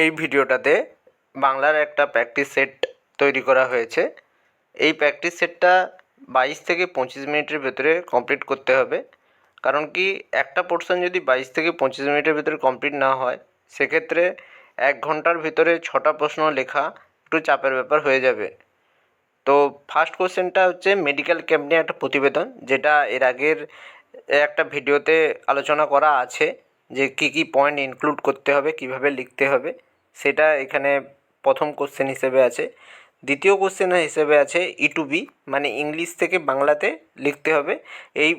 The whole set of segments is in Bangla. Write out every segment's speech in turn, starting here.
এই ভিডিওটাতে বাংলার একটা প্র্যাকটিস সেট তৈরি করা হয়েছে। এই প্র্যাকটিস সেটটা 22 থেকে 25 মিনিটের ভেতরে কমপ্লিট করতে হবে। কারণ কি, একটা পোর্শন যদি 22 থেকে 25 মিনিটের ভেতরে কমপ্লিট না হয়, সেক্ষেত্রে 1 ঘন্টার ভিতরে 6টা প্রশ্ন লেখা একটু চাপের ব্যাপার হয়ে যাবে। তো ফার্স্ট কোশ্চেনটা হচ্ছে মেডিকেল ক্যাম্প নিয়ে একটা প্রতিবেদন, যেটা এর আগের একটা ভিডিওতে আলোচনা করা আছে যে কী কী পয়েন্ট ইনক্লুড করতে হবে, কীভাবে লিখতে হবে, সেটা এখানে প্রথম কোশ্চেন হিসেবে আছে। দ্বিতীয় কোশ্চেন হিসেবে আছে E2B, মানে ইংলিশ থেকে বাংলাতে লিখতে হবে। এই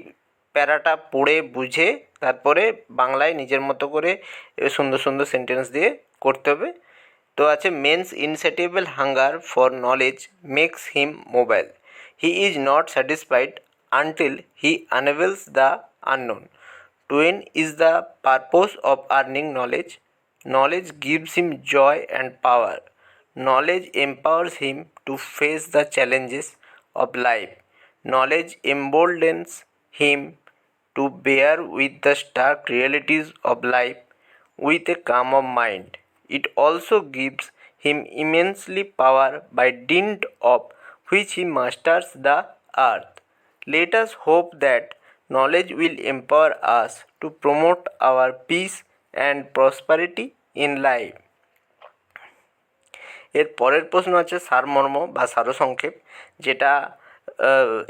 প্যারাটা পড়ে বুঝে তারপরে বাংলায় নিজের মতো করে সুন্দর সুন্দর সেন্টেন্স দিয়ে করতে হবে। তো আছে men's insatiable hunger for knowledge makes him mobile, he is not satisfied until he unveils the unknown, twin is the purpose of earning knowledge, knowledge gives him joy and power, knowledge empowers him to face the challenges of life, knowledge emboldens him to bear with the stark realities of life with a calm of mind. It also gives him immensely power by dint of which he masters the earth. Let us hope that knowledge will empower us to promote our peace and prosperity in life. এর পরের প্রশ্ন আছে সারমর্ম বা সারসংক্ষেপ, যেটা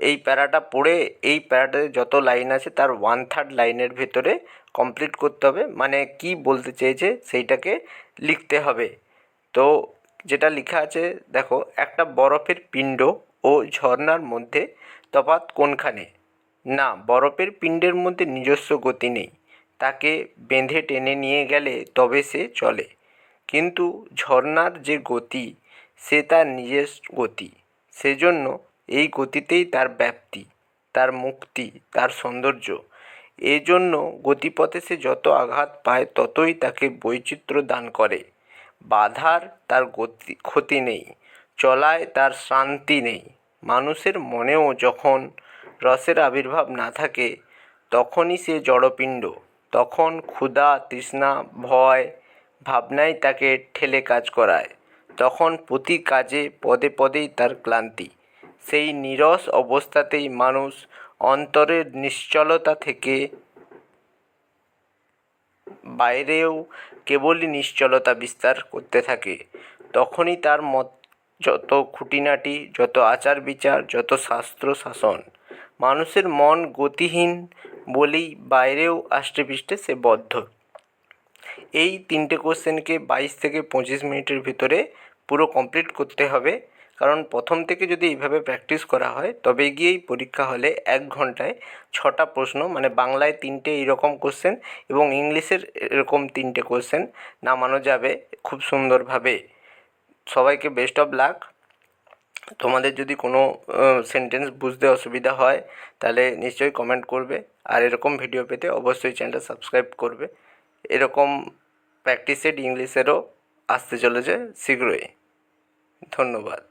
এই প্যারাটা পড়ে এই প্যারাটাতে যত লাইন আছে তার 1/3 লাইনের ভেতরে কমপ্লিট করতে হবে, মানে কি বলতে চেয়েছে সেইটাকে লিখতে হবে। তো যেটা লেখা আছে দেখো, একটা বরফের পিণ্ড ও ঝর্ণার মধ্যে তফাৎ কোনখানে? না, বরফের পিণ্ডের মধ্যে নিজস্ব গতি নেই, তাকে বেঁধে টেনে নিয়ে গেলে তবে সে চলে। কিন্তু ঝর্ণার যে গতি, সে তার নিজের গতি, সেজন্য এই গতিতেই তার ব্যাপ্তি, তার মুক্তি, তার সৌন্দর্য। এই জন্য গতিপথে সে যত আঘাত পায় ততই তাকে বৈচিত্র্য দান করে। বাধার তার গতি ক্ষতি নেই, চলায় তার শ্রান্তি নেই। মানুষের মনেও যখন রসের আবির্ভাব না থাকে, তখনই সে জড়পিণ্ড, তখন ক্ষুধা, তৃষ্ণা, ভয়, ভাবনাই তাকে ঠেলে কাজ করায়, তখন প্রতি কাজে পদে পদেই তার ক্লান্তি। সেই নীরস অবস্থাতেই মানুষ অন্তরের নিশ্চলতা থেকে বাইরেও কেবলই নিশ্চলতা বিস্তার করতে থাকে। তখনই তার মত যত খুঁটিনাটি, যত আচার বিচার, যত শাস্ত্র শাসন। মানুষের মন গতিহীন বলেই বাইরেও আষ্টেপৃষ্ঠে সে বদ্ধ। এই 3টে কোশ্চেনকে 22 থেকে 25 মিনিটের ভিতরে পুরো কমপ্লিট করতে হবে। কারণ প্রথম থেকে যদি এইভাবে প্র্যাকটিস করা হয়, তবে গিয়েই পরীক্ষা হলে 1 ঘন্টায় 6টা প্রশ্ন, মানে বাংলায় 3টে এইরকম কোশ্চেন এবং ইংলিশের এরকম 3টে কোশ্চেন নামানো যাবে খুব সুন্দরভাবে। সবাইকে বেস্ট অফ লাক। তোমাদের যদি কোনো সেন্টেন্স বুঝতে অসুবিধা হয় তাহলে নিশ্চয়ই কমেন্ট করবে, আর এরকম ভিডিও পেতে অবশ্যই চ্যানেলটা সাবস্ক্রাইব করবে। এরকম প্র্যাকটিস সেট ইংলিশেরও আসতে চলেছে শীঘ্রই। ধন্যবাদ।